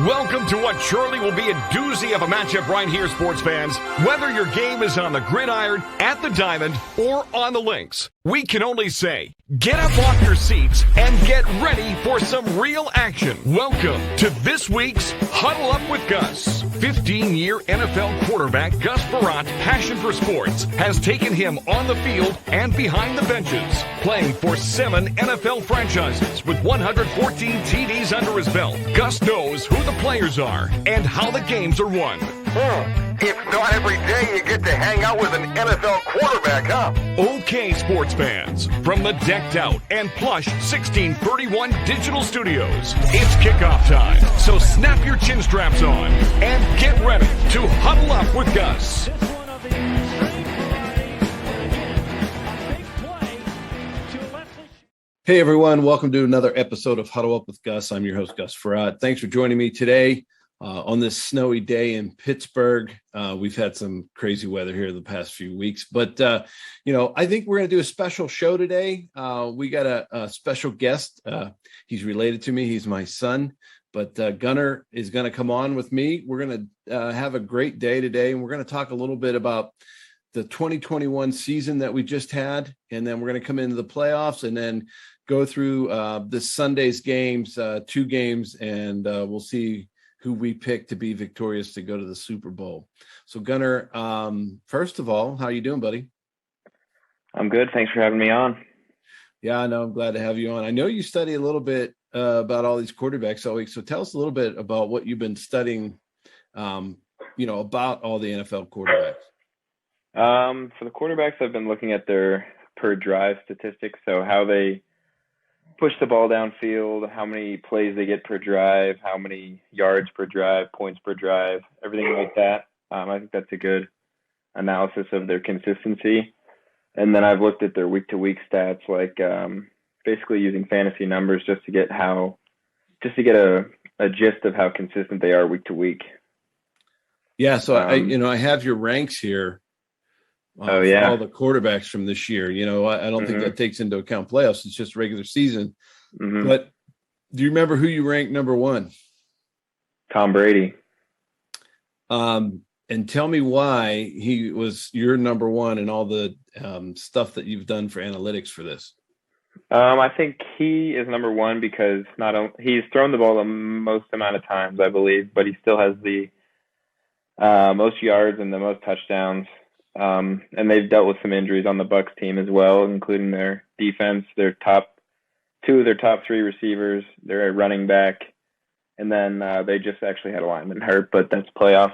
Welcome to what surely will be a doozy of a matchup right here, sports fans. Whether your game is on the gridiron, at the diamond, or on the links, we can only say, get up off your seats and get ready for some real action. Welcome to this week's Huddle Up with Gus. 15-year NFL quarterback Gus Frerotte, passion for sports, has taken him on the field and behind the benches, playing for 7 NFL franchises with 114 TDs under his belt. Gus knows who the players are and how the games are won. It's not every day you get to hang out with an NFL quarterback, huh? Okay, sports fans, from the decked out and plush 1631 digital studios, it's kickoff time. So snap your chin straps on and get ready to huddle up with Gus. Hey everyone, welcome to another episode of Huddle Up with Gus. I'm your host, Gus Frerotte. Thanks for joining me today on this snowy day in Pittsburgh. We've had some crazy weather here the past few weeks, but I think we're going to do a special show today. We got a special guest. He's related to me. He's my son, but Gunnar is going to come on with me. We're going to have a great day today, and we're going to talk a little bit about the 2021 season that we just had, and then we're going to come into the playoffs and then go through this Sunday's games, 2 games, and we'll see who we pick to be victorious to go to the Super Bowl. So Gunnar, first of all, how you doing, buddy? I'm good. Thanks for having me on. Yeah, I know. I'm glad to have you on. I know you study a little bit about all these quarterbacks all week. So tell us a little bit about what you've been studying, about all the NFL quarterbacks. For the quarterbacks, I've been looking at their per drive statistics. So how they push the ball downfield, how many plays they get per drive, how many yards per drive, points per drive, everything like that. I think that's a good analysis of their consistency. And then I've looked at their week-to-week stats, like basically using fantasy numbers just to get a gist of how consistent they are week to week. Yeah, so I have your ranks here. For all the quarterbacks from this year. I don't think that takes into account playoffs. It's just regular season. Mm-hmm. But do you remember who you ranked number 1? Tom Brady. And tell me why he was your number 1 and all the stuff that you've done for analytics for this. I think he is number 1 because he's thrown the ball the most amount of times, I believe, but he still has the most yards and the most touchdowns. And they've dealt with some injuries on the Bucs team as well, including their defense, their two of their top 3 receivers, their running back, and then they just actually had a lineman hurt, but that's playoff.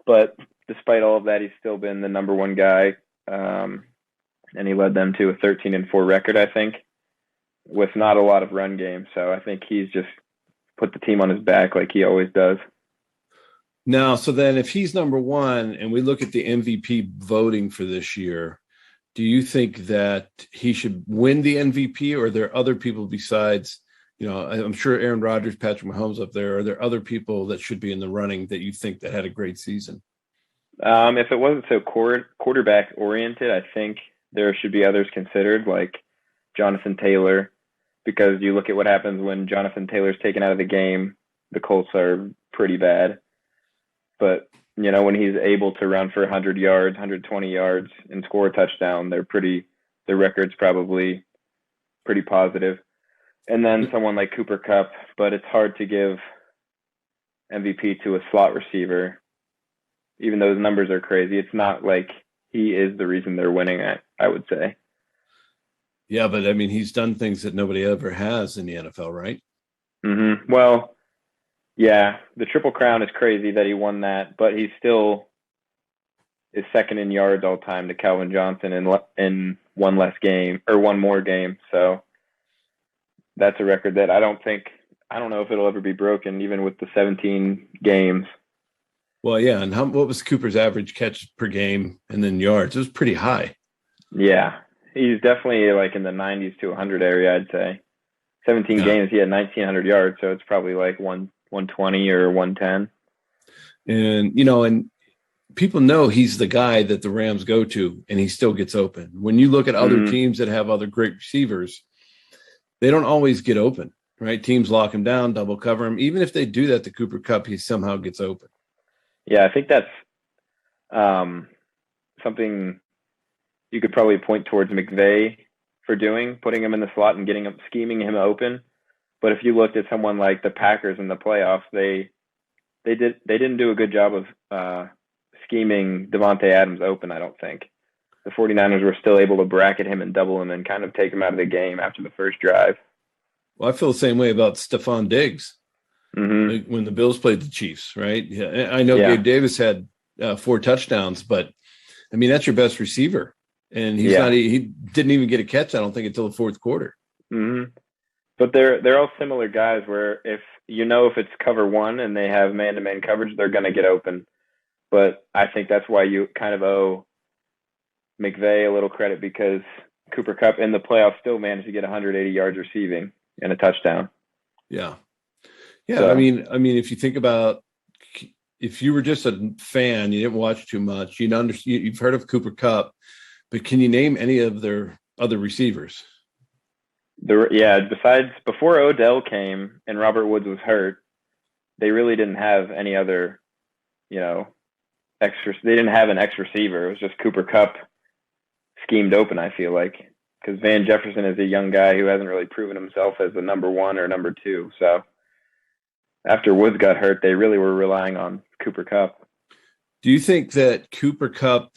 But despite all of that, he's still been the number 1 guy, and he led them to a 13-4 record, I think, with not a lot of run game. So I think he's just put the team on his back like he always does. Now, so then if he's number 1 and we look at the MVP voting for this year, do you think that he should win the MVP, or are there other people besides, I'm sure Aaron Rodgers, Patrick Mahomes up there, are there other people that should be in the running that you think that had a great season? If it wasn't so quarterback oriented, I think there should be others considered, like Jonathan Taylor, because you look at what happens when Jonathan Taylor's taken out of the game, the Colts are pretty bad. But, when he's able to run for 100 yards, 120 yards, and score a touchdown, their record's probably pretty positive. And then someone like Cooper Kupp, but it's hard to give MVP to a slot receiver. Even though his numbers are crazy, it's not like he is the reason they're winning it, I would say. Yeah, but, he's done things that nobody ever has in the NFL, right? Mm-hmm. Well, yeah, the Triple Crown is crazy that he won that, but he still is second in yards all time to Calvin Johnson in one more game. So that's a record that I don't know if it'll ever be broken, even with the 17 games. Well, yeah, and what was Cooper's average catch per game and then yards? It was pretty high. Yeah, he's definitely like in the 90s to 100 area, I'd say. 17 games, he had 1,900 yards, so it's probably like 120 or 110. And, and people know he's the guy that the Rams go to, and he still gets open. When you look at other teams that have other great receivers, they don't always get open. right? Teams lock him down, double cover him. Even if they do that to Cooper Kupp, he somehow gets open. Yeah, I think that's something you could probably point towards McVay for doing, putting him in the slot and scheming him open. But if you looked at someone like the Packers in the playoffs, they didn't do a good job of scheming Devontae Adams open, I don't think. The 49ers were still able to bracket him and double him and kind of take him out of the game after the first drive. Well, I feel the same way about Stephon Diggs Mm-hmm. when the Bills played the Chiefs, right? Yeah, I know Gabe Davis had 4 touchdowns, but I mean, that's your best receiver. And he didn't even get a catch, I don't think, until the fourth quarter. Mm-hmm. But they're all similar guys where if it's cover one and they have man-to-man coverage, they're going to get open. But I think that's why you kind of owe McVay a little credit, because Cooper Kupp in the playoffs still managed to get 180 yards receiving and a touchdown. Yeah. Yeah. So, I mean, if you think about, if you were just a fan, you didn't watch too much, you've heard of Cooper Kupp, but can you name any of their other receivers? Besides before Odell came and Robert Woods was hurt, they really didn't have any other, extra. They didn't have an X receiver. It was just Cooper Kupp schemed open, I feel like, because Van Jefferson is a young guy who hasn't really proven himself as a number 1 or number 2. So after Woods got hurt, they really were relying on Cooper Kupp. Do you think that Cooper Kupp,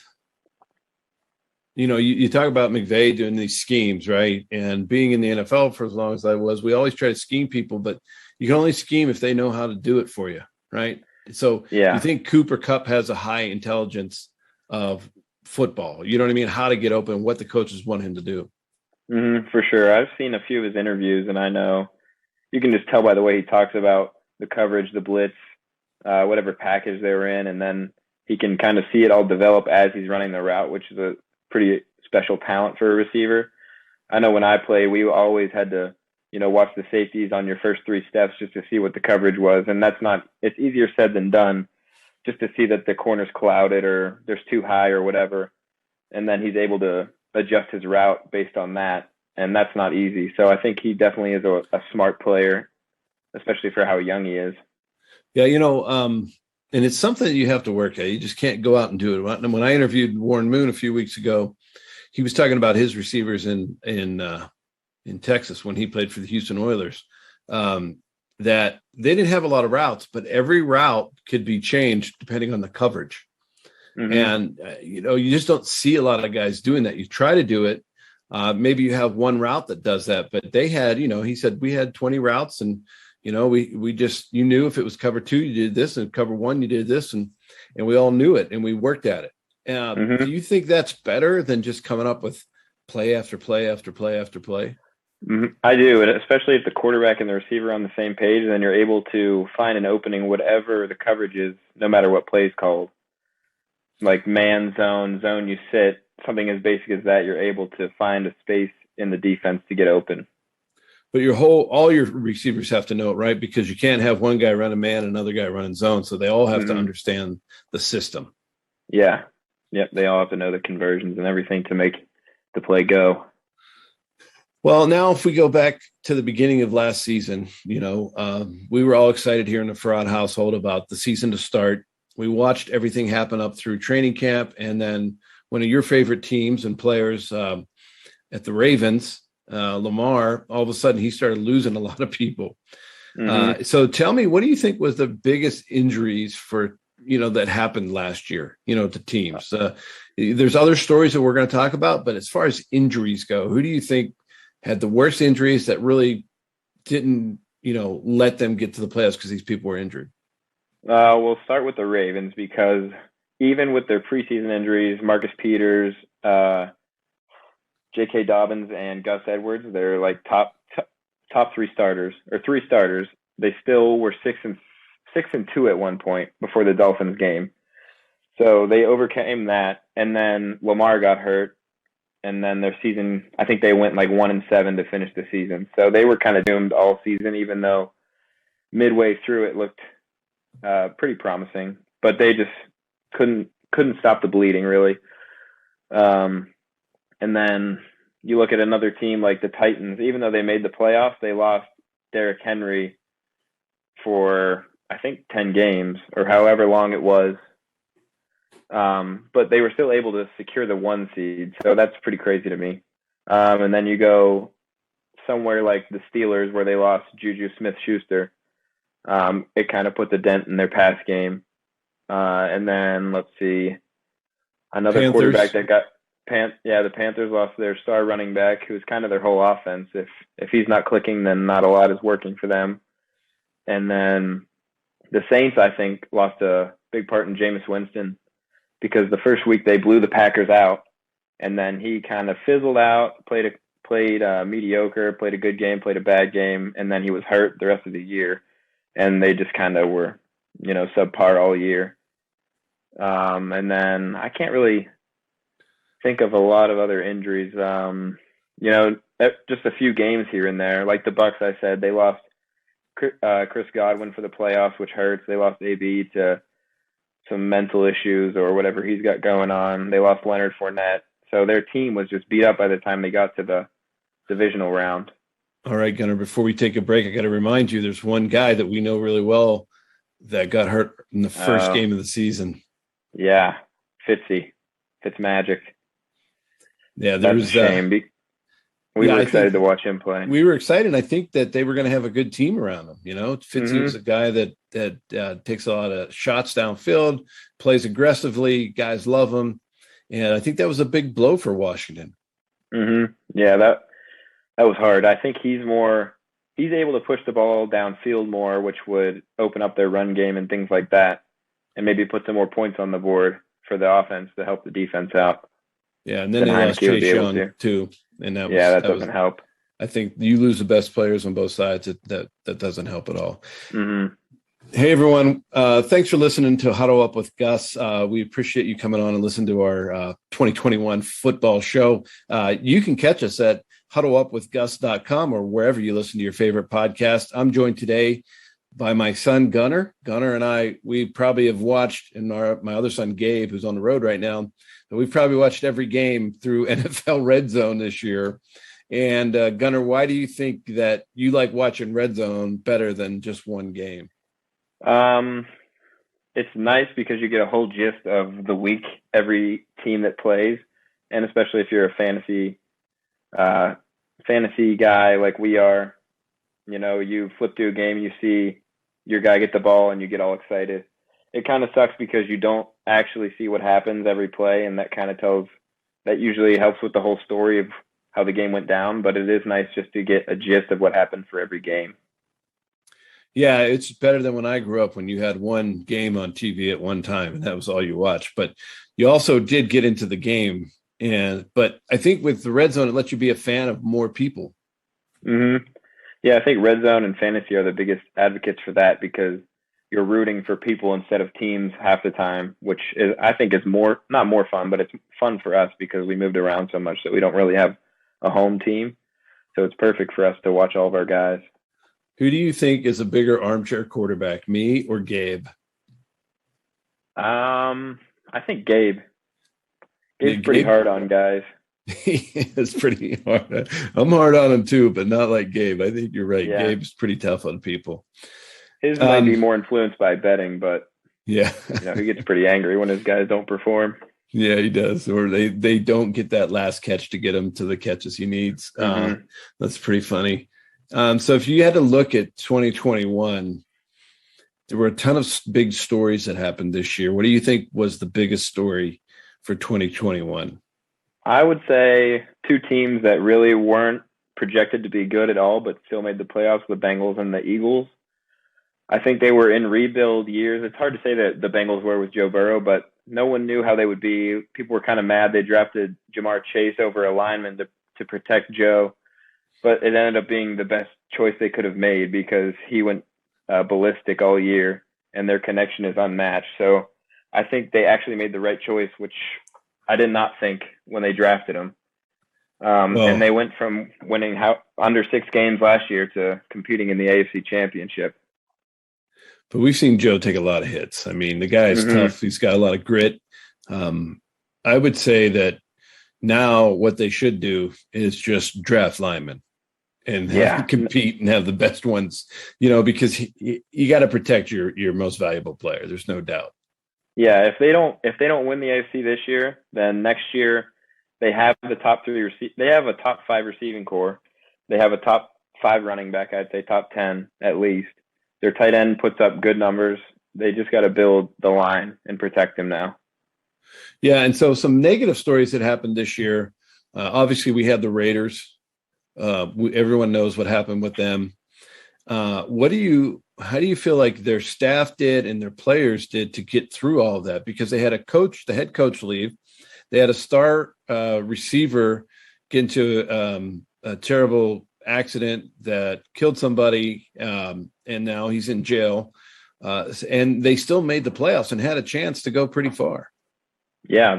you talk about McVay doing these schemes, right? And being in the NFL for as long as I was, we always try to scheme people, but you can only scheme if they know how to do it for you, right? So you think Cooper Kupp has a high intelligence of football? You know what I mean? How to get open, what the coaches want him to do. Mm-hmm, for sure. I've seen a few of his interviews, and I know you can just tell by the way he talks about the coverage, the blitz, whatever package they were in, and then he can kind of see it all develop as he's running the route, which is a pretty special talent for a receiver. I know when I play, we always had to, watch the safeties on your first 3 steps just to see what the coverage was. And it's easier said than done, just to see that the corner's clouded or there's too high or whatever. And then he's able to adjust his route based on that. And that's not easy. So I think he definitely is a smart player, especially for how young he is. Yeah. And it's something that you have to work at. You just can't go out and do it. When I interviewed Warren Moon a few weeks ago, he was talking about his receivers in Texas when he played for the Houston Oilers, that they didn't have a lot of routes, but every route could be changed depending on the coverage. Mm-hmm. And, you just don't see a lot of guys doing that. You try to do it. Maybe you have one route that does that, but they had, he said we had 20 routes and, we just, you knew if it was cover 2, you did this, and cover 1, you did this, and we all knew it and we worked at it. Mm-hmm. Do you think that's better than just coming up with play after play after play after play? Mm-hmm. I do, and especially if the quarterback and the receiver are on the same page, then you're able to find an opening, whatever the coverage is, no matter what play is called. Like man, zone you sit, something as basic as that, you're able to find a space in the defense to get open. But all your receivers have to know it, right? Because you can't have one guy running man, another guy running zone. So they all have to understand the system. Yeah. Yep. They all have to know the conversions and everything to make the play go. Well, now if we go back to the beginning of last season, we were all excited here in the Frerotte household about the season to start. We watched everything happen up through training camp. And then one of your favorite teams and players at the Ravens, Lamar, all of a sudden he started losing a lot of people. Mm-hmm. So tell me, what do you think was the biggest injuries for, that happened last year, to teams? There's other stories that we're going to talk about, but as far as injuries go, who do you think had the worst injuries that really didn't, let them get to the playoffs because these people were injured? We'll start with the Ravens, because even with their preseason injuries, Marcus Peters, J.K. Dobbins, and Gus Edwards, they're like top 3 starters or 3 starters. They still were 6-2 at one point before the Dolphins game. So they overcame that, and then Lamar got hurt, and then their season, I think they went like 1-7 to finish the season. So they were kind of doomed all season, even though midway through it looked pretty promising, but they just couldn't stop the bleeding, really. And then you look at another team like the Titans. Even though they made the playoffs, they lost Derrick Henry for, I think, 10 games or however long it was. But they were still able to secure the 1 seed. So that's pretty crazy to me. And then you go somewhere like the Steelers where they lost Juju Smith-Schuster. It kind of put the dent in their pass game. And then let's see, another Panthers. quarterback that got the Panthers lost their star running back, who's kind of their whole offense. If he's not clicking, then not a lot is working for them. And then the Saints, I think, lost a big part in Jameis Winston because the first week they blew the Packers out, and then he kind of fizzled out, played mediocre, played a good game, played a bad game, and then he was hurt the rest of the year, and they just kind of were, subpar all year. And then I can't really think of a lot of other injuries. Just a few games here and there. Like the Bucs, I said, they lost Chris Godwin for the playoffs, which hurts. They lost AB to some mental issues or whatever he's got going on. They lost Leonard Fournette. So their team was just beat up by the time they got to the divisional round. All right, Gunnar, before we take a break, I got to remind you there's one guy that we know really well that got hurt in the first game of the season. Yeah, Fitzmagic. Yeah, that's a shame. We were excited to watch him play. We were excited. I think that they were going to have a good team around him. Fitzy is a guy that takes a lot of shots downfield, plays aggressively. Guys love him. And I think that was a big blow for Washington. Mm-hmm. Yeah, that was hard. I think he's able to push the ball downfield more, which would open up their run game and things like that, and maybe put some more points on the board for the offense to help the defense out. Yeah, and then they lost Chase Young too. And that doesn't help. I think you lose the best players on both sides. That doesn't help at all. Mm-hmm. Hey, everyone. Thanks for listening to Huddle Up with Gus. We appreciate you coming on and listening to our 2021 football show. You can catch us at huddleupwithgus.com or wherever you listen to your favorite podcast. I'm joined today by my son, Gunnar. Gunnar and I, we probably have watched, and my other son, Gabe, who's on the road right now, but we've probably watched every game through NFL Red Zone this year. And Gunnar, why do you think that you like watching Red Zone better than just one game? It's nice because you get a whole gist of the week, every team that plays, and especially if you're a fantasy guy like we are, you flip through a game, you see your guy get the ball and you get all excited. It kind of sucks because you don't actually see what happens every play, and that usually helps with the whole story of how the game went down, but it is nice just to get a gist of what happened for every game. Yeah, it's better than when I grew up, when you had one game on TV at one time and that was all you watched. But you also did get into the game. But I think with the Red Zone, it lets you be a fan of more people. Mm-hmm. Yeah, I think Red Zone and fantasy are the biggest advocates for that because you're rooting for people instead of teams half the time, which I think is not more fun, but it's fun for us because we moved around so much that we don't really have a home team. So it's perfect for us to watch all of our guys. Who do you think is a bigger armchair quarterback, me or Gabe? I think Gabe. Gabe's pretty hard on guys. It's pretty hard. I'm hard on him too, but not like Gabe. I think you're right. Yeah. Gabe's pretty tough on people. His might be more influenced by betting, but yeah, he gets pretty angry when his guys don't perform. Yeah, he does. Or they don't get that last catch to get him to the catches he needs. Mm-hmm. That's pretty funny. So if you had to look at 2021, there were a ton of big stories that happened this year. What do you think was the biggest story for 2021? I would say two teams that really weren't projected to be good at all, but still made the playoffs, the Bengals and the Eagles. I think they were in rebuild years. It's hard to say that the Bengals were with Joe Burrow, but no one knew how they would be. People were kind of mad. They drafted Jamar Chase over a lineman to protect Joe, but it ended up being the best choice they could have made because he went ballistic all year, and their connection is unmatched. So I think they actually made the right choice, which I did not think when they drafted him. And they went from winning under 6 games last year to competing in the AFC Championship. But we've seen Joe take a lot of hits. I mean, the guy is tough. He's got a lot of grit. I would say that now what they should do is just draft linemen and have to compete and have the best ones, because you got to protect your most valuable player. There's no doubt. Yeah, if they don't win the AFC this year, then next year they have the top they have a top 5 receiving core. They have a top 5 running back, I'd say top 10 at least. Their tight end puts up good numbers. They just got to build the line and protect him now. Yeah, and so some negative stories that happened this year. Obviously, we had the Raiders. Everyone knows what happened with them. How do you feel like their staff did and their players did to get through all of that? Because they had the head coach leave. They had a star receiver get into a terrible accident that killed somebody, and now he's in jail. And they still made the playoffs and had a chance to go pretty far. Yeah,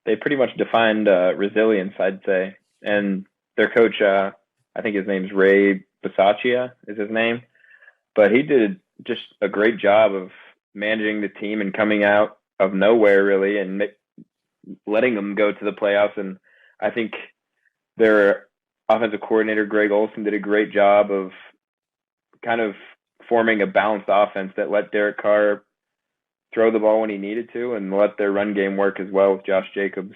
they pretty much defined resilience, I'd say. And their coach, I think his name's Ray Bisaccia is his name, but he did just a great job of managing the team and coming out of nowhere, really, and letting them go to the playoffs. And I think their offensive coordinator, Greg Olson, did a great job of kind of forming a balanced offense that let Derek Carr throw the ball when he needed to and let their run game work as well with Josh Jacobs.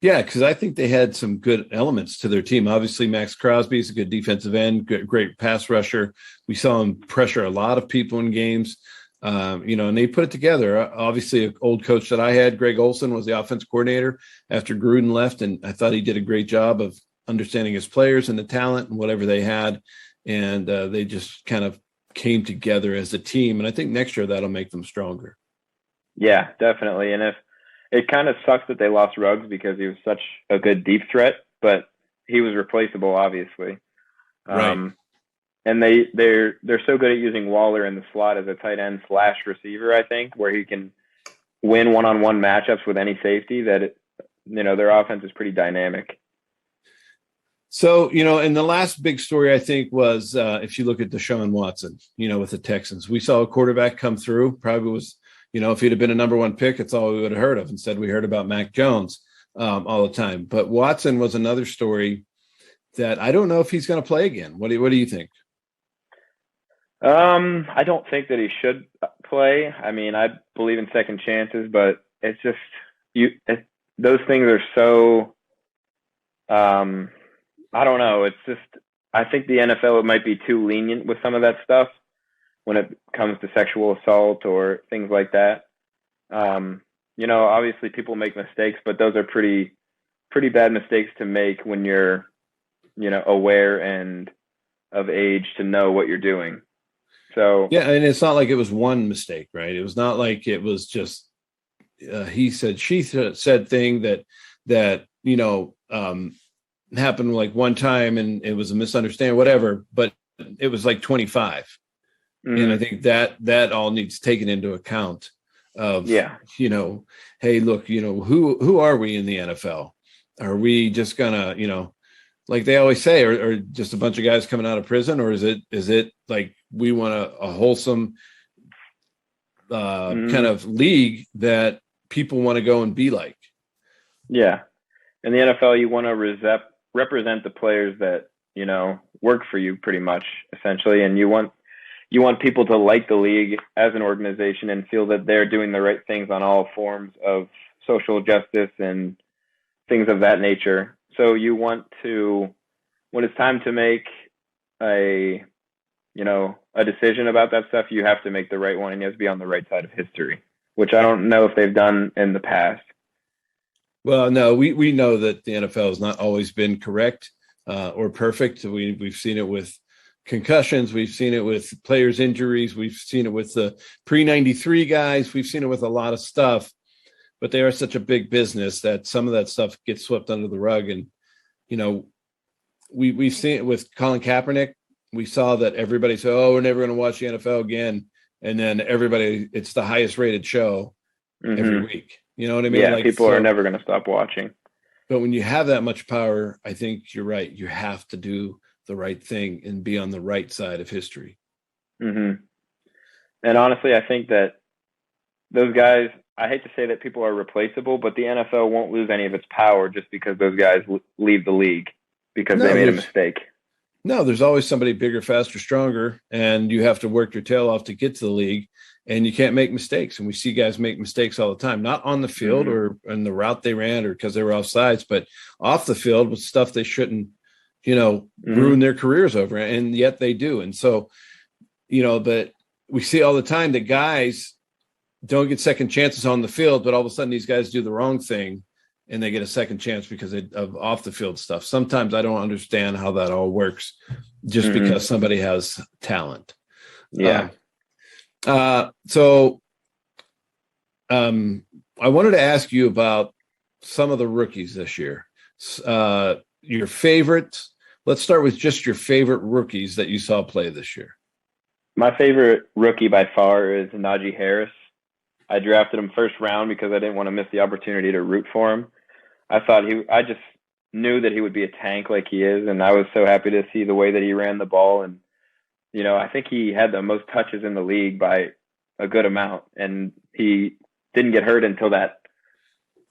Yeah, because I think they had some good elements to their team. Obviously, Max Crosby is a good defensive end, great pass rusher. We saw him pressure a lot of people in games, and they put it together. Obviously, an old coach that I had, Greg Olson, was the offensive coordinator after Gruden left, and I thought he did a great job of understanding his players and the talent and whatever they had, and they just kind of came together as a team. And I think next year that'll make them stronger. Yeah, definitely. And it kind of sucks that they lost Ruggs because he was such a good deep threat, but he was replaceable, obviously. Right. And they're so good at using Waller in the slot as a tight end / receiver, I think, where he can win one-on-one matchups with any safety that their offense is pretty dynamic. So, and the last big story, I think, was if you look at Deshaun Watson, with the Texans, we saw a quarterback come through, probably was, if he'd have been a number 1 pick, it's all we would have heard of. Instead, we heard about Mac Jones all the time. But Watson was another story that I don't know if he's going to play again. What do you think? I don't think that he should play. I mean, I believe in second chances, but it's just those things are so. I don't know. It's just I think the NFL might be too lenient with some of that stuff when it comes to sexual assault or things like that. Obviously people make mistakes, but those are pretty bad mistakes to make when you're, aware and of age to know what you're doing. So yeah, and it's not like it was one mistake, right? It was not like it was just he said, she said thing that happened like one time and it was a misunderstanding, whatever, but it was like 25. Mm-hmm. And I think that all needs taken into account of, hey, look, who are we in the NFL? Are we just gonna, like they always say, or just a bunch of guys coming out of prison, or is it like we want a wholesome kind of league that people want to go and be like? Yeah. In the NFL, you want to represent the players that, work for you pretty much, essentially. And you want people to like the league as an organization and feel that they're doing the right things on all forms of social justice and things of that nature. So you want to, when it's time to make a decision about that stuff, you have to make the right one and you have to be on the right side of history, which I don't know if they've done in the past. Well, no, we know that the NFL has not always been correct or perfect. We've seen it with concussions. We've seen it with players' injuries. We've seen it with the pre-93 guys. We've seen it with a lot of stuff. But they are such a big business that some of that stuff gets swept under the rug. And, we've seen it with Colin Kaepernick. We saw that everybody said, oh, we're never going to watch the NFL again. And then it's the highest rated show every week. You know what I mean? Yeah, people are never going to stop watching. But when you have that much power, I think you're right. You have to do the right thing and be on the right side of history. Mm-hmm. And honestly, I think that those guys, I hate to say that people are replaceable, but the NFL won't lose any of its power just because those guys leave the league. because No, they made a there's- mistake. No, there's always somebody bigger, faster, stronger, and you have to work your tail off to get to the league, and you can't make mistakes. And we see guys make mistakes all the time, not on the field or in the route they ran or because they were offsides, but off the field with stuff they shouldn't, ruin their careers over, and yet they do. And so, but we see all the time that guys don't get second chances on the field, but all of a sudden these guys do the wrong thing and they get a second chance because of off the field stuff. Sometimes I don't understand how that all works just because somebody has talent. Yeah. So I wanted to ask you about some of the rookies this year. Your favorites. Let's start with just your favorite rookies that you saw play this year. My favorite rookie by far is Naji Harris. I drafted him first round because I didn't want to miss the opportunity to root for him. I just knew that he would be a tank like he is, and I was so happy to see the way that he ran the ball. And, I think he had the most touches in the league by a good amount, and he didn't get hurt until that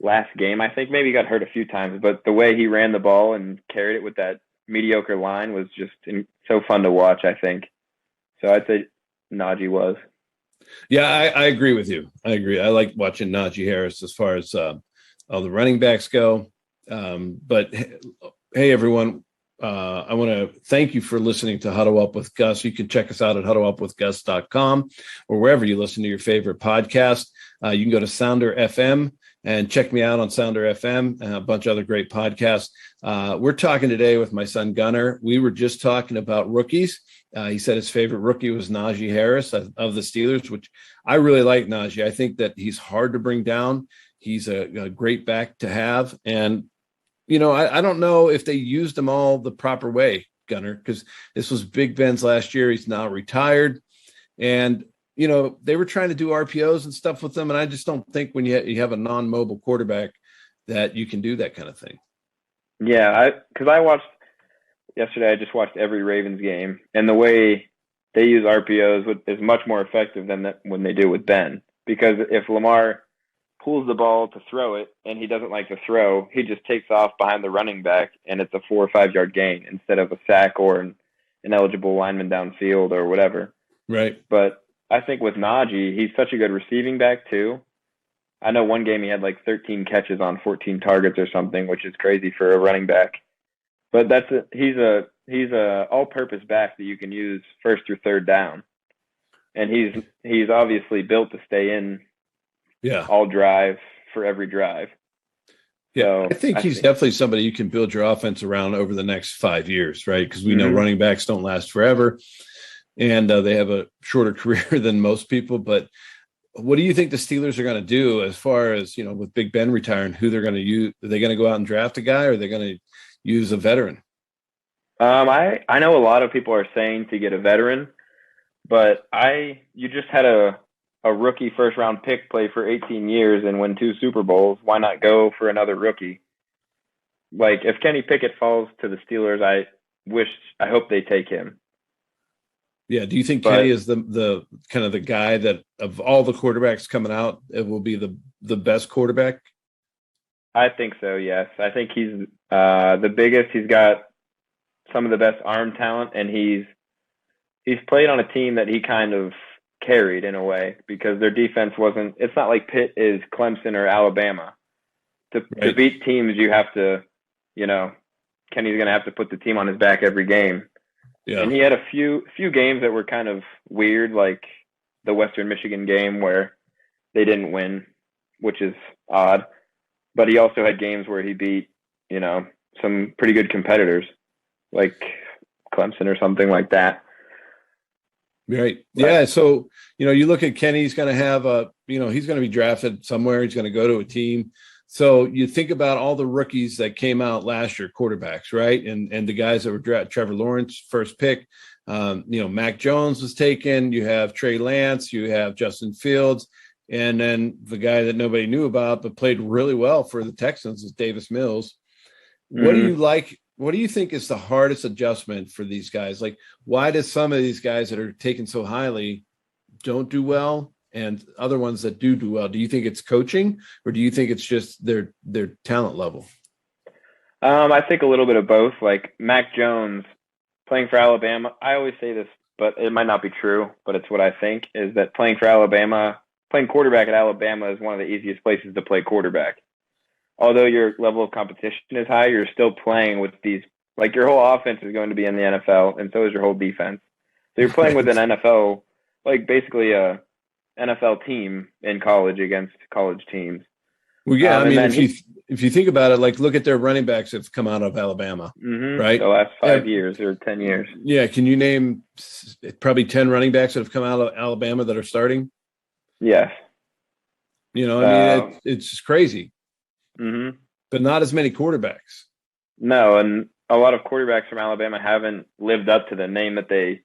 last game. I think maybe he got hurt a few times, but the way he ran the ball and carried it with that mediocre line was just so fun to watch, I think. So I'd say Naji was. Yeah, I agree with you. I agree. I like watching Naji Harris as far as all the running backs go. But hey, everyone, I want to thank you for listening to Huddle Up with Gus. You can check us out at huddleupwithgus.com or wherever you listen to your favorite podcast. You can go to Sounder FM and check me out on Sounder FM and a bunch of other great podcasts. We're talking today with my son Gunnar. We were just talking about rookies. He said his favorite rookie was Naji Harris of the Steelers, which I really like Naji. I think that he's hard to bring down. He's a great back to have. And, I don't know if they used him all the proper way, Gunnar, because this was Big Ben's last year. He's now retired. And, they were trying to do RPOs and stuff with them. And I just don't think when you have a non-mobile quarterback that you can do that kind of thing. Yeah, because I watched yesterday, I just watched every Ravens game, and the way they use RPOs is much more effective than when they do with Ben. Because if Lamar pulls the ball to throw it and he doesn't like to throw, he just takes off behind the running back, and it's a 4 or 5 yard gain instead of a sack or an ineligible lineman downfield or whatever. Right. But I think with Naji, he's such a good receiving back too. I know one game he had like 13 catches on 14 targets or something, which is crazy for a running back. But he's a all-purpose back that you can use first or third down, and he's obviously built to stay in all drive for every drive. Yeah, so I think he's definitely somebody you can build your offense around over the next 5 years, right? Because we know running backs don't last forever, and they have a shorter career than most people. But what do you think the Steelers are going to do as far as, with Big Ben retiring, who they're going to use? Are they going to go out and draft a guy, or are they going to use a veteran? I know a lot of people are saying to get a veteran, but you just had a rookie first round pick play for 18 years and win 2 Super Bowls. Why not go for another rookie? Like, if Kenny Pickett falls to the Steelers, I hope they take him. Yeah. Do you think Kenny is the kind of the guy that of all the quarterbacks coming out, it will be the best quarterback? I think so, yes. I think he's the biggest. He's got some of the best arm talent, and he's played on a team that he kind of carried in a way, because their defense it's not like Pitt is Clemson or Alabama. To beat teams, you have to, Kenny's going to have to put the team on his back every game. Yeah. And he had a few games that were kind of weird, like the Western Michigan game where they didn't win, which is odd. But he also had games where he beat, some pretty good competitors, like Clemson or something like that. Right. Yeah. So, you look at Kenny, he's going to have he's going to be drafted somewhere. He's going to go to a team. So you think about all the rookies that came out last year, quarterbacks, right? And the guys that were drafted, Trevor Lawrence, first pick, Mac Jones was taken. You have Trey Lance, you have Justin Fields. And then the guy that nobody knew about but played really well for the Texans is Davis Mills. What do you like? What do you think is the hardest adjustment for these guys? Like, why does some of these guys that are taken so highly don't do well, and other ones that do well? Do you think it's coaching, or do you think it's just their talent level? I think a little bit of both. Like Mac Jones playing for Alabama, I always say this, but it might not be true, but it's what I think, is that playing for Alabama, playing quarterback at Alabama is one of the easiest places to play quarterback. Although your level of competition is high, you're still playing with these, like your whole offense is going to be in the NFL, and so is your whole defense. So you're playing with an NFL, like basically a NFL team in college against college teams. Well, yeah, I mean, if you think about it, like look at their running backs that have come out of Alabama, right? The last 5 years or 10 years. Yeah, can you name probably 10 running backs that have come out of Alabama that are starting? Yes. You know, I mean, it's just crazy. Mm-hmm. But not as many quarterbacks. No, and a lot of quarterbacks from Alabama haven't lived up to the name that they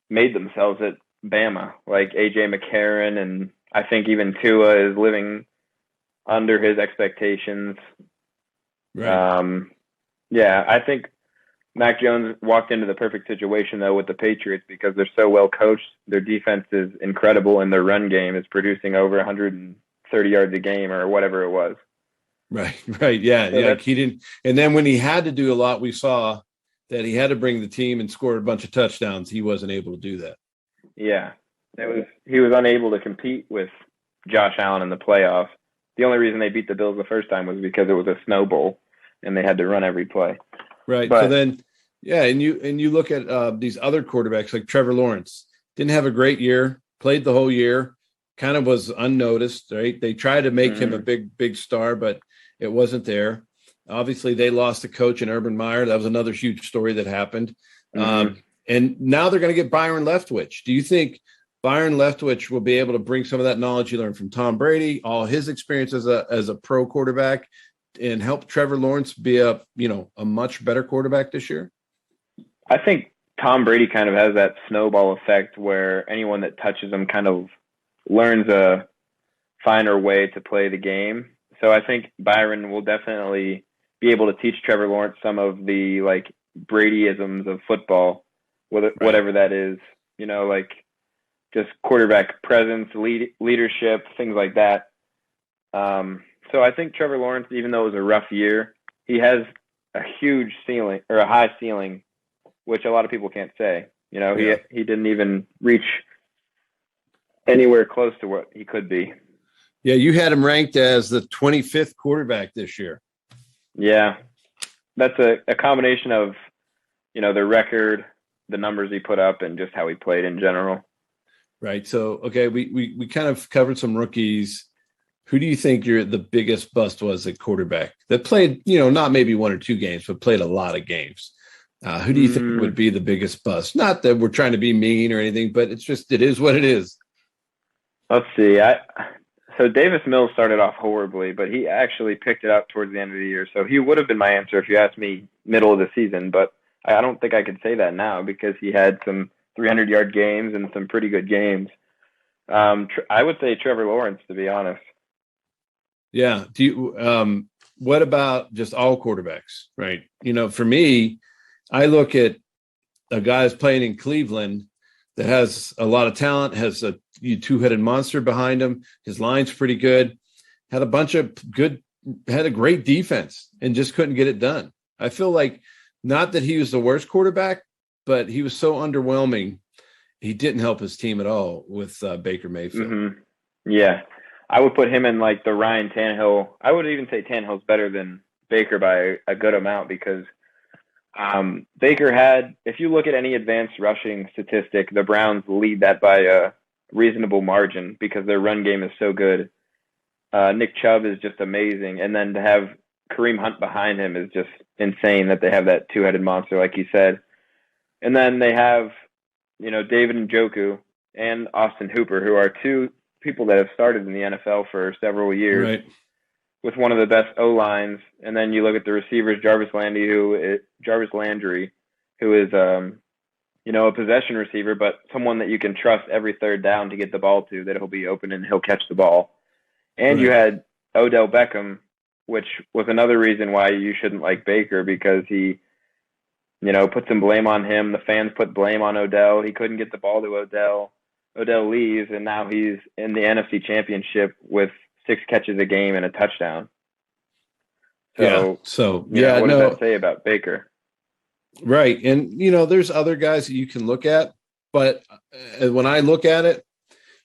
made themselves at Bama, like A.J. McCarron, and I think even Tua is living under his expectations. Right. Yeah, I think Mac Jones walked into the perfect situation, though, with the Patriots because they're so well coached. Their defense is incredible, and their run game is producing over 130 yards a game or whatever it was. Right. Yeah. So yeah. He didn't. And then when he had to do a lot, we saw that he had to bring the team and score a bunch of touchdowns. He wasn't able to do that. Yeah. He was unable to compete with Josh Allen in the playoffs. The only reason they beat the Bills the first time was because it was a Snow Bowl and they had to run every play. Right. But, so then, yeah, and you look at these other quarterbacks like Trevor Lawrence, didn't have a great year, played the whole year, kind of was unnoticed, right? They tried to make him a big star, but it wasn't there. Obviously, they lost a coach in Urban Meyer. That was another huge story that happened. And now they're going to get Byron Leftwich. Do you think Byron Leftwich will be able to bring some of that knowledge you learned from Tom Brady, all his experience as a pro quarterback, and help Trevor Lawrence be a much better quarterback this year? I think Tom Brady kind of has that snowball effect where anyone that touches him kind of learns a finer way to play the game. So I think Byron will definitely be able to teach Trevor Lawrence some of the like Bradyisms of football, whatever that is, like just quarterback presence, leadership, things like that. So I think Trevor Lawrence, even though it was a rough year, he has a huge ceiling or a high ceiling, which a lot of people can't say. He didn't even reach anywhere close to what he could be. Yeah, you had him ranked as the 25th quarterback this year. Yeah, that's a combination of, the record, the numbers he put up, and just how he played in general. Right. So, okay, we kind of covered some rookies. Who do you think the biggest bust was at quarterback that played, not maybe one or two games, but played a lot of games? Who do you think would be the biggest bust? Not that we're trying to be mean or anything, but it is what it is. Let's see. So Davis Mills started off horribly, but he actually picked it up towards the end of the year. So he would have been my answer if you asked me middle of the season, but I don't think I could say that now because he had some 300-yard games and some pretty good games. I would say Trevor Lawrence, to be honest. Yeah. Do you? What about just all quarterbacks? Right. For me, I look at a guy who's playing in Cleveland that has a lot of talent, has a two-headed monster behind him. His line's pretty good. Had a great defense and just couldn't get it done. I feel like not that he was the worst quarterback, but he was so underwhelming. He didn't help his team at all with Baker Mayfield. Mm-hmm. Yeah. I would put him in like the Ryan Tannehill. I would even say Tannehill's better than Baker by a good amount because Baker had, if you look at any advanced rushing statistic, the Browns lead that by a reasonable margin because their run game is so good. Nick Chubb is just amazing. And then to have Kareem Hunt behind him is just insane that they have that two-headed monster, like you said. And then they have, David Njoku and Austin Hooper, who are two people that have started in the NFL for several years. Right. With one of the best O-lines. And then you look at the receivers, Jarvis Landry, who is, a possession receiver, but someone that you can trust every third down to get the ball to, that he'll be open and he'll catch the ball. And you had Odell Beckham, which was another reason why you shouldn't like Baker because he, put some blame on him. The fans put blame on Odell. He couldn't get the ball to Odell. Odell leaves, and now he's in the NFC Championship with 6 catches a game and a touchdown. What does that say about Baker? Right. And, there's other guys that you can look at, but when I look at it,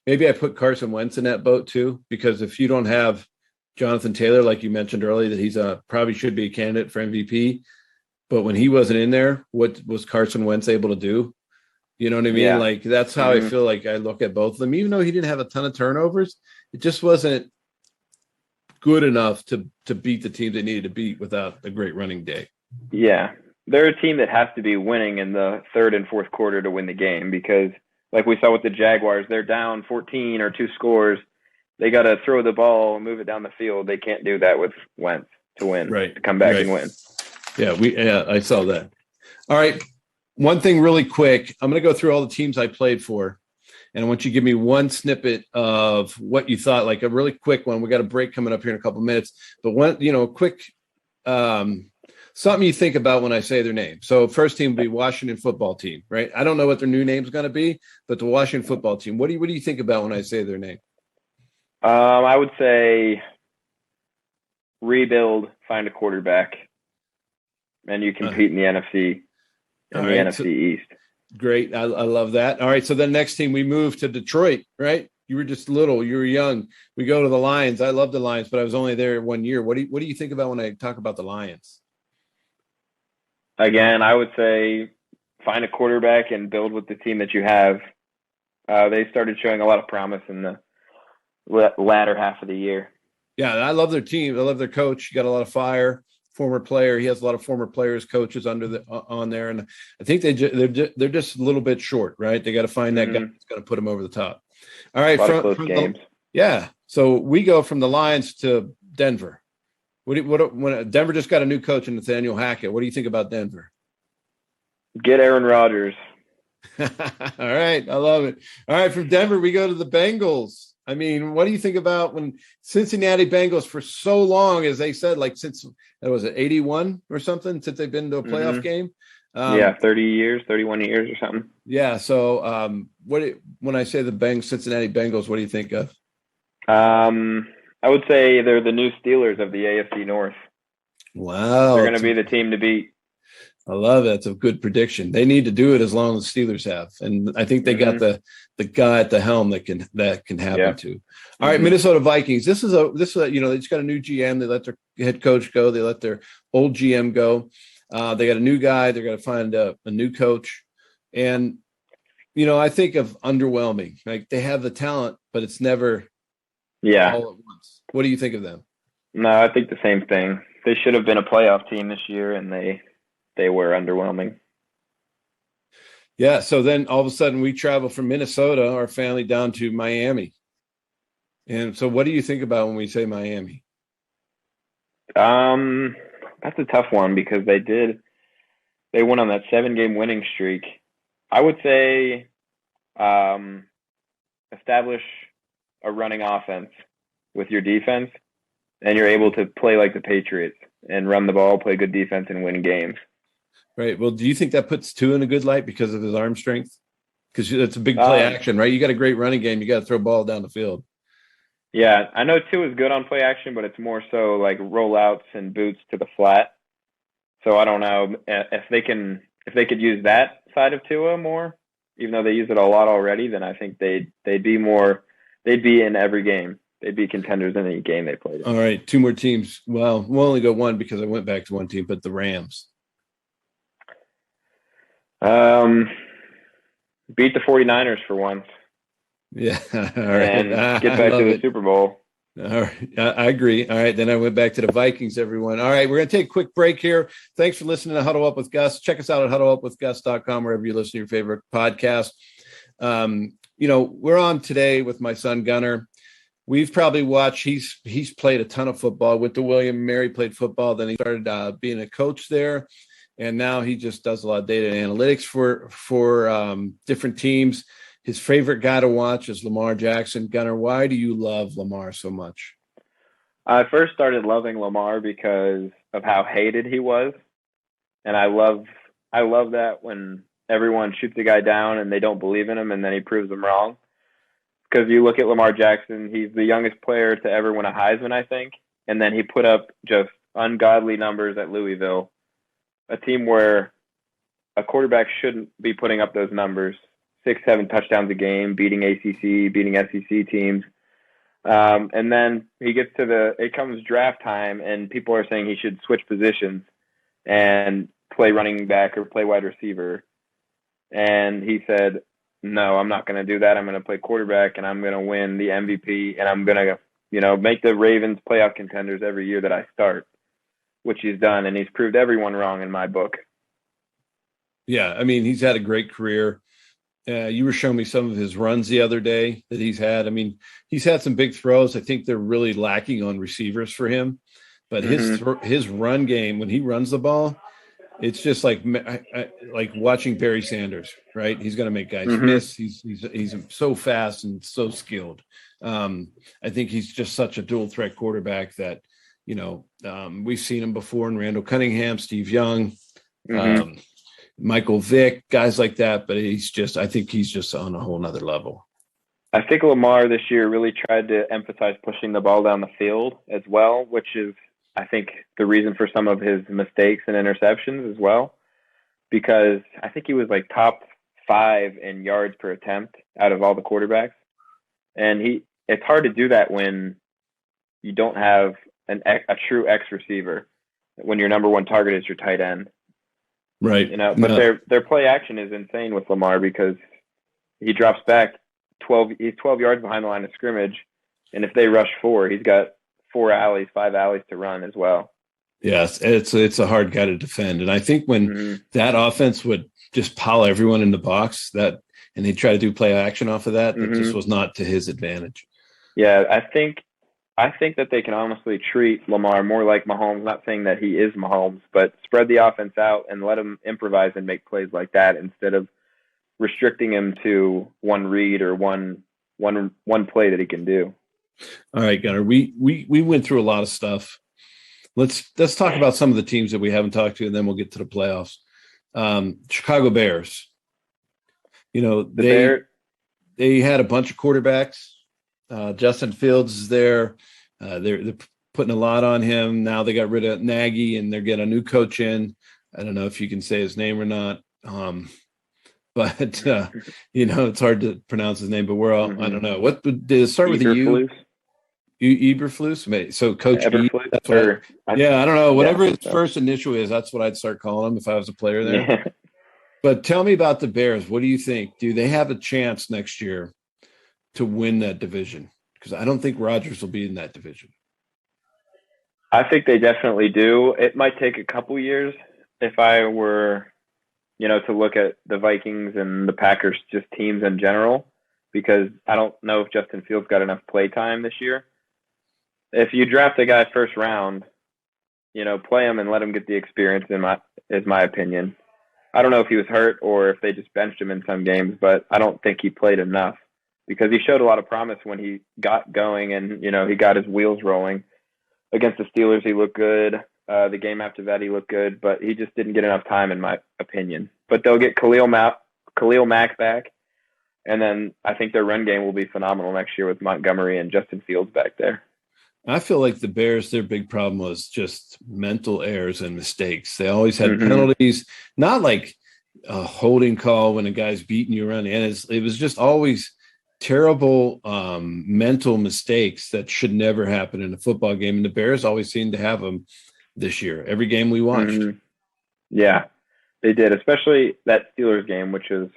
maybe I put Carson Wentz in that boat too, because if you don't have Jonathan Taylor, like you mentioned earlier, that he's probably should be a candidate for MVP, but when he wasn't in there, what was Carson Wentz able to do? You know what I mean? Yeah. Like, that's how I feel like I look at both of them. Even though he didn't have a ton of turnovers, it just wasn't good enough to beat the team they needed to beat without a great running day. Yeah. They're a team that has to be winning in the third and fourth quarter to win the game because, like we saw with the Jaguars, they're down 14 or 2 scores. They got to throw the ball and move it down the field. They can't do that with Wentz to win, to come back and win. Yeah, I saw that. All right. One thing really quick. I'm going to go through all the teams I played for, and I want you to give me one snippet of what you thought, like a really quick one. We got a break coming up here in a couple of minutes, but one, quick something you think about when I say their name. So first team would be Washington football team, right? I don't know what their new name is going to be, but the Washington football team. What do you think about when I say their name? I would say rebuild, find a quarterback, and you compete in the NFC and the NFC East. Great. I love that. All right. So then next team, we move to Detroit, right? You were just little, you were young. We go to the Lions. I love the Lions, but I was only there 1 year. What do you think about when I talk about the Lions? Again, I would say find a quarterback and build with the team that you have. They started showing a lot of promise in the latter half of the year. Yeah, I love their team. I love their coach. You got a lot of fire. Former player. He has a lot of former players, coaches on there, and I think they're just a little bit short, right? They got to find that guy that's going to put them over the top. All right, close games. So we go from the Lions to Denver. When Denver just got a new coach in Nathaniel Hackett, what do you think about Denver? Get Aaron Rodgers. All right, I love it. All right, from Denver we go to the Bengals. I mean, what do you think about when Cincinnati Bengals for so long, as they said, like since was it 81 or something, since they've been to a playoff game? 30 years, 31 years or something. Yeah. So when I say the Cincinnati Bengals, what do you think of? I would say they're the new Steelers of the AFC North. Wow. They're going to be the team to beat. I love it. It's a good prediction. They need to do it as long as the Steelers have. And I think they got the guy at the helm that can happen too. All right, Minnesota Vikings. This is they just got a new GM. They let their head coach go. They let their old GM go. They got a new guy. They're going to find a new coach. And, I think of underwhelming. Like they have the talent, but it's never all at once. What do you think of them? No, I think the same thing. They should have been a playoff team this year, and they were underwhelming. Yeah, so then all of a sudden we travel from Minnesota, our family, down to Miami. And so what do you think about when we say Miami? That's a tough one because they went on that 7-game winning streak. I would say establish a running offense with your defense, and you're able to play like the Patriots and run the ball, play good defense, and win games. Right. Well, do you think that puts Tua in a good light because of his arm strength? Because it's a big play action, right? You got a great running game. You got to throw ball down the field. Yeah, I know Tua is good on play action, but it's more so like rollouts and boots to the flat. So I don't know if they could use that side of Tua more, even though they use it a lot already. Then I think they'd be in every game. They'd be contenders in any game they played. All right, 2 more teams. Well, we'll only go one because I went back to one team, but the Rams. Beat the 49ers for once. Yeah. All right. And get back to the Super Bowl. All right. I agree. All right. Then I went back to the Vikings, everyone. All right. We're going to take a quick break here. Thanks for listening to Huddle Up with Gus. Check us out at huddleupwithgus.com, wherever you listen to your favorite podcast. We're on today with my son, Gunnar. We've probably watched, he's played a ton of football. Went to William & Mary, played football. Then he started being a coach there. And now he just does a lot of data and analytics for different teams. His favorite guy to watch is Lamar Jackson. Gunnar, why do you love Lamar so much? I first started loving Lamar because of how hated he was. And I love that when everyone shoots a guy down and they don't believe in him and then he proves them wrong. Because you look at Lamar Jackson, he's the youngest player to ever win a Heisman, I think. And then he put up just ungodly numbers at Louisville, a team where a quarterback shouldn't be putting up those numbers, 6, 7 touchdowns a game, beating ACC, beating SEC teams. And then it comes draft time, and people are saying he should switch positions and play running back or play wide receiver. And he said, no, I'm not going to do that. I'm going to play quarterback, and I'm going to win the MVP, and I'm going to, make the Ravens playoff contenders every year that I start, which he's done, and he's proved everyone wrong in my book. Yeah, I mean, he's had a great career. You were showing me some of his runs the other day that he's had. I mean, he's had some big throws. I think they're really lacking on receivers for him. But his run game, when he runs the ball, it's just like watching Barry Sanders, right? He's going to make guys miss. He's so fast and so skilled. I think he's just such a dual threat quarterback that, we've seen him before in Randall Cunningham, Steve Young, Michael Vick, guys like that. But I think he's just on a whole nother level. I think Lamar this year really tried to emphasize pushing the ball down the field as well, which is, I think, the reason for some of his mistakes and interceptions as well, because I think he was like top 5 in yards per attempt out of all the quarterbacks. And it's hard to do that when you don't have a true X receiver, when your number one target is your tight end. Right. But their play action is insane with Lamar, because he drops back he's 12 yards behind the line of scrimmage. And if they rush 4, he's got 5 alleys to run as well. Yes, it's a hard guy to defend. And I think when that offense would just pile everyone in the box, and they try to do play action off of that, that just was not to his advantage. Yeah, I think that they can honestly treat Lamar more like Mahomes, not saying that he is Mahomes, but spread the offense out and let him improvise and make plays like that instead of restricting him to one read or one play that he can do. All right, Gunnar, we went through a lot of stuff. Let's talk about some of the teams that we haven't talked to, and then we'll get to the playoffs. Chicago Bears. They had a bunch of quarterbacks. Justin Fields is there. They're putting a lot on him. Now they got rid of Nagy, and they're getting a new coach in. I don't know if you can say his name or not. But it's hard to pronounce his name, but we're all, I don't know. What did it start with? Eberflus? So Coach Eberflus? I don't know. Whatever his first initial is, that's what I'd start calling him if I was a player there. Yeah. But tell me about the Bears. What do you think? Do they have a chance next year to win that division? Because I don't think Rodgers will be in that division. I think they definitely do. It might take a couple years if I were, to look at the Vikings and the Packers, just teams in general, because I don't know if Justin Fields got enough play time this year. If you draft a guy first round, play him and let him get the experience, is my opinion. I don't know if he was hurt or if they just benched him in some games, but I don't think he played enough, because he showed a lot of promise when he got going and, he got his wheels rolling. Against the Steelers, he looked good. The game after that, he looked good, but he just didn't get enough time, in my opinion. But they'll get Khalil Mack back, and then I think their run game will be phenomenal next year with Montgomery and Justin Fields back there. I feel like the Bears, their big problem was just mental errors and mistakes. They always had penalties, not like a holding call when a guy's beating you around the end. It was just always terrible mental mistakes that should never happen in a football game. And the Bears always seem to have them this year, every game we watched. Yeah, they did, especially that Steelers game, which is,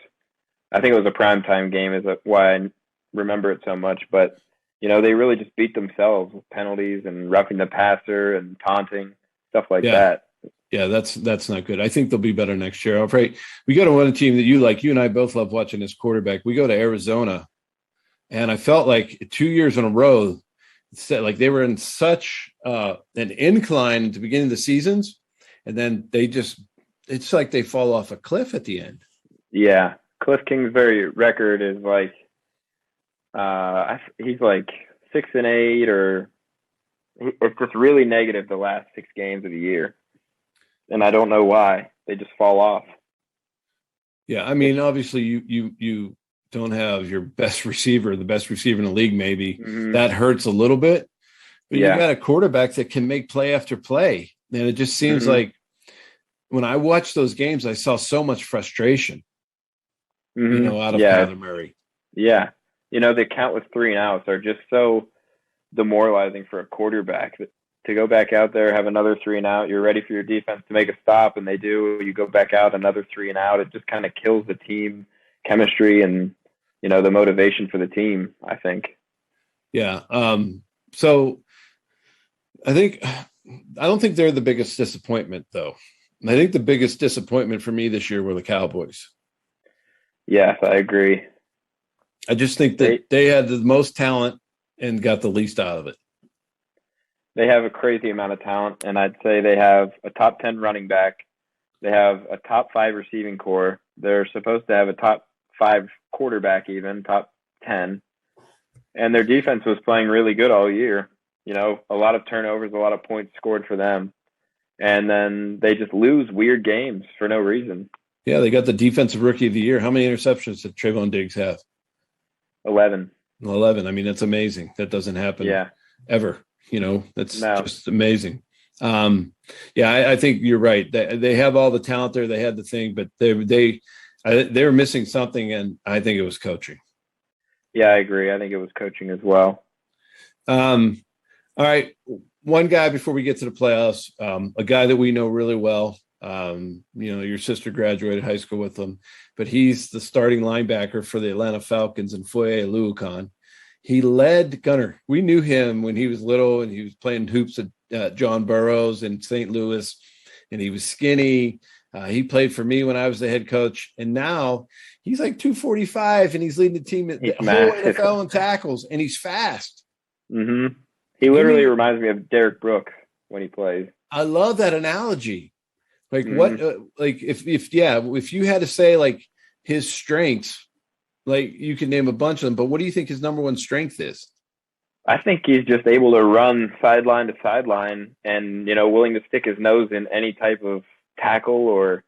I think it was a primetime game, is why I remember it so much. But, they really just beat themselves with penalties and roughing the passer and taunting, stuff like that. Yeah, that's not good. I think they'll be better next year. Right. We go to one team that you like. You and I both love watching this quarterback. We go to Arizona, and I felt like 2 years in a row, like they were in such an incline at the beginning of the seasons, and then it's like they fall off a cliff at the end. Yeah, Cliff Kingsbury record is like he's like 6-8, or it's just really negative the last 6 games of the year, and I don't know why. They just fall off. Yeah, I mean, obviously you don't have your best receiver, the best receiver in the league, maybe. That hurts a little bit. But you got a quarterback that can make play after play. And it just seems like when I watched those games, I saw so much frustration, out of Kyler Murray. Yeah. The countless 3-and-outs are just so demoralizing for a quarterback. To go back out there, have another 3-and-out, you're ready for your defense to make a stop, and they do. You go back out, another 3-and-out. It just kind of kills the team chemistry and, the motivation for the team, I think. Yeah. So I don't think they're the biggest disappointment, though. I think the biggest disappointment for me this year were the Cowboys. Yes, I agree. I just think that they had the most talent and got the least out of it. They have a crazy amount of talent, and I'd say they have a top 10 running back. They have a top 5 receiving core. They're supposed to have a top 5 quarterback, even top 10. And their defense was playing really good all year. A lot of turnovers, a lot of points scored for them. And then they just lose weird games for no reason. Yeah, they got the defensive rookie of the year. How many interceptions did Trayvon Diggs have? 11. 11. I mean, that's amazing. That doesn't happen ever. That's just amazing. I think you're right. They have all the talent there. They had the thing, but they were missing something, and I think it was coaching. Yeah, I agree. I think it was coaching as well. All right. One guy before we get to the playoffs, a guy that we know really well. Your sister graduated high school with him, but he's the starting linebacker for the Atlanta Falcons and Foye Oluokun. He led Gunner. We knew him when he was little and he was playing hoops at John Burroughs in St. Louis, and he was skinny. He played for me when I was the head coach, and now he's like 245 and he's leading the team at the whole NFL in tackles, and he's fast. Mm-hmm. He literally reminds me of Derek Brooks when he plays. I love that analogy. Like what, if you had to say like his strengths, like you can name a bunch of them, but what do you think his number one strength is? I think he's just able to run sideline to sideline and, willing to stick his nose in any type of tackle or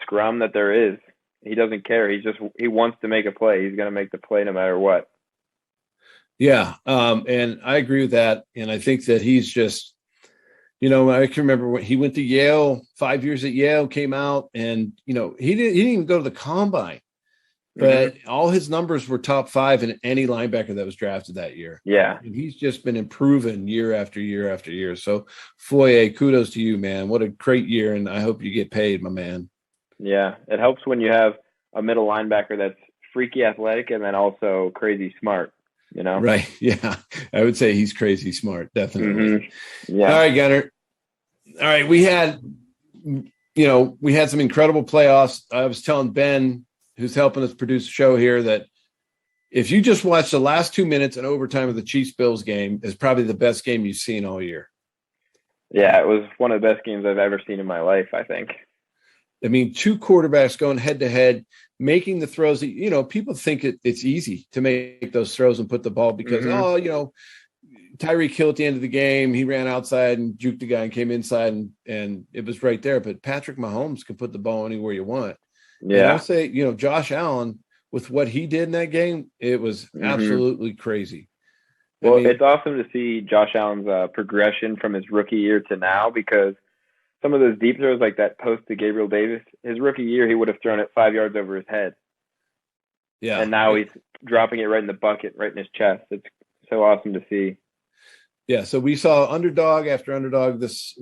scrum that there is. He doesn't care. He wants to make a play. He's going to make the play no matter what. Yeah. And I agree with that. And I think that he's just, I can remember when he went to Yale, 5 years at Yale, came out, and, he didn't even go to the combine, but all his numbers were top 5 in any linebacker that was drafted that year. Yeah. And he's just been improving year after year after year. So Foye, kudos to you, man. What a great year. And I hope you get paid, my man. Yeah. It helps when you have a middle linebacker that's freaky athletic and then also crazy smart, Right. Yeah. I would say he's crazy smart. Definitely. Yeah. All right, Gunner. All right. We had some incredible playoffs. I was telling Ben, who's helping us produce the show here, that if you just watch the last 2 minutes and overtime of the Chiefs-Bills game, is probably the best game you've seen all year. Yeah, it was one of the best games I've ever seen in my life, I think. I mean, 2 quarterbacks going head-to-head, making the throws that, people think it's easy to make those throws and put the ball because, Tyreek Hill at the end of the game, he ran outside and juked the guy and came inside and it was right there. But Patrick Mahomes can put the ball anywhere you want. Yeah. And I'll say, Josh Allen, with what he did in that game, it was absolutely crazy. Well, it's awesome to see Josh Allen's progression from his rookie year to now, because some of those deep throws like that post to Gabriel Davis, his rookie year, he would have thrown it 5 yards over his head. Yeah. And now he's dropping it right in the bucket, right in his chest. It's so awesome to see. Yeah. So we saw underdog after underdog this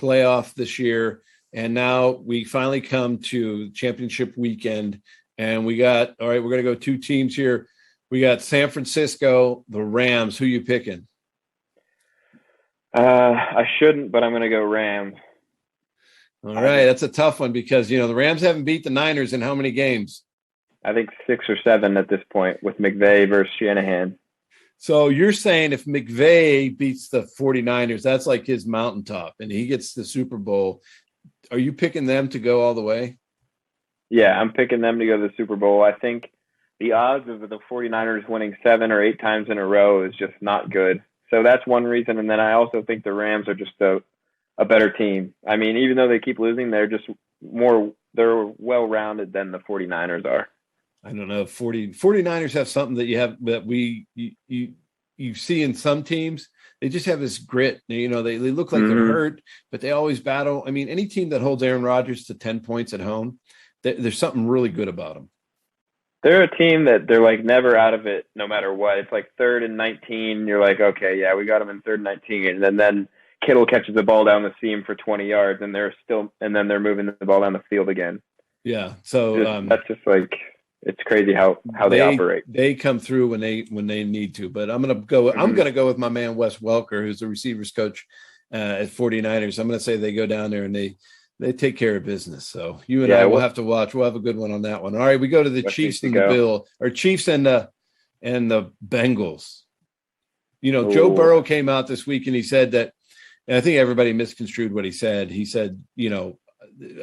playoff this year. And now we finally come to championship weekend, and we're going to go 2 teams here. We got San Francisco, the Rams. Who you picking? I shouldn't, but I'm going to go Rams. All right. That's a tough one because, the Rams haven't beat the Niners in how many games? I think 6 or 7 at this point with McVay versus Shanahan. So you're saying if McVay beats the 49ers, that's like his mountaintop and he gets the Super Bowl. Are you picking them to go all the way? Yeah, I'm picking them to go to the Super Bowl. I think the odds of the 49ers winning 7 or 8 times in a row is just not good. So that's one reason. And then I also think the Rams are just a better team. I mean, even though they keep losing, they're well-rounded than the 49ers are. I don't know. 49ers have something that you have that you you see in some teams, they just have this grit. You know, they look like they're hurt, but they always battle. I mean, any team that holds Aaron Rodgers to 10 points at home, there's something really good about them. They're a team that they're like never out of it, no matter what. It's like 3rd and 19. You're like, okay, yeah, we got them in 3rd and 19, and then Kittle catches the ball down the seam for 20 yards, and then they're moving the ball down the field again. Yeah, so that's just like, it's crazy how they operate. They come through when they need to. But I'm gonna go with my man Wes Welker, who's the receivers coach at 49ers. I'm gonna say they go down there and they take care of business. So you and I will have to watch. We'll have a good one on that one. All right, we go to the Chiefs and the Bills, or Chiefs and the Bengals. You know, Joe Burrow came out this week and he said that, and I think everybody misconstrued what he said. He said, you know,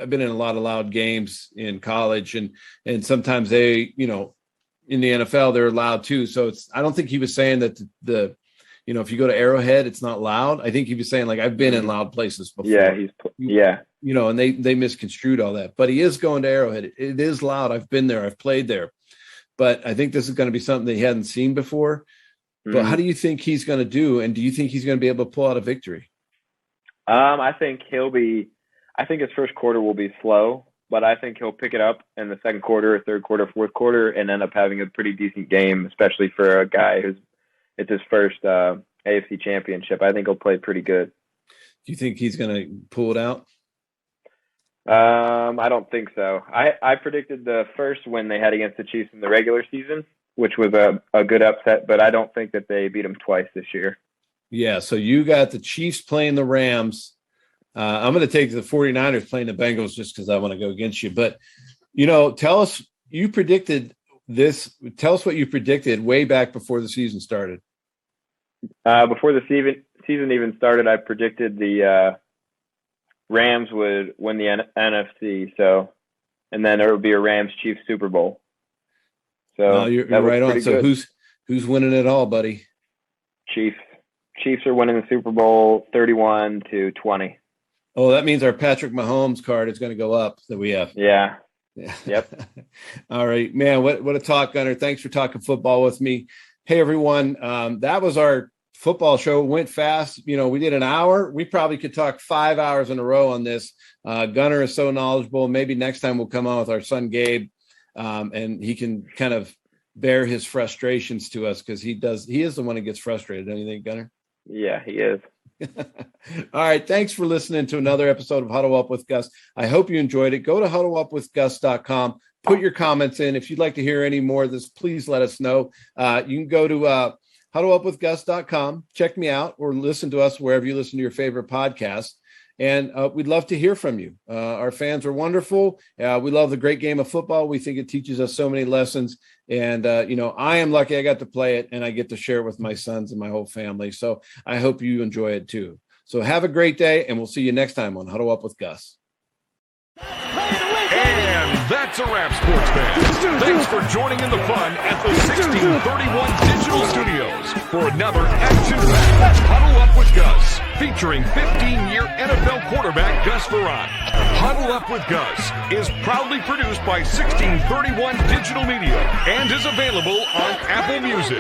I've been in a lot of loud games in college, and sometimes they, you know, in the NFL they're loud too. So I don't think he was saying that the you know, if you go to Arrowhead, it's not loud. I think he was saying, like, I've been in loud places before. Yeah, you know, and they misconstrued all that. But he is going to Arrowhead. It is loud. I've been there. I've played there. But I think this is going to be something that he hadn't seen before. But how do you think he's going to do? And do you think he's going to be able to pull out a victory? I think his first quarter will be slow, but I think he'll pick it up in the second quarter, third quarter, fourth quarter, and end up having a pretty decent game, especially for a guy it's his first AFC championship. I think he'll play pretty good. Do you think he's going to pull it out? I don't think so. I predicted the first win they had against the Chiefs in the regular season, which was a good upset, but I don't think that they beat them twice this year. Yeah, so you got the Chiefs playing the Rams. I'm going to take the 49ers playing the Bengals just because I want to go against you. But, you know, tell us what you predicted way back before the season started. Before the season even started, I predicted the Rams would win the NFC. So, and then there would be a Rams-Chiefs Super Bowl. So you're right on. So good. who's winning it all, buddy? Chiefs. Chiefs are winning the Super Bowl 31-20. Oh, that means our Patrick Mahomes card is going to go up that we have. Yeah. Yep. All right, man. What a talk, Gunner. Thanks for talking football with me. Hey, everyone. That was our football show. It went fast. You know, we did an hour. We probably could talk 5 hours in a row on this. Gunner is so knowledgeable. Maybe next time we'll come on with our son, Gabe, and he can kind of bear his frustrations to us because he is the one that gets frustrated. Don't you think, Gunner? Yeah, he is. All right. Thanks for listening to another episode of Huddle Up with Gus. I hope you enjoyed it. Go to huddleupwithgus.com. Put your comments in. If you'd like to hear any more of this, please let us know. You can go to huddleupwithgus.com. Check me out or listen to us wherever you listen to your favorite podcast. And we'd love to hear from you. Our fans are wonderful. We love the great game of football. We think it teaches us so many lessons. And, you know, I am lucky I got to play it and I get to share it with my sons and my whole family. So I hope you enjoy it too. So have a great day, and we'll see you next time on Huddle Up with Gus. And that's a wrap, sports fans. Thanks for joining in the fun at the 1631 Digital Studios for another action-packed Huddle Up with Gus, featuring 15-year NFL quarterback Gus Frerotte. Huddle Up with Gus is proudly produced by 1631 Digital Media and is available on Apple Music,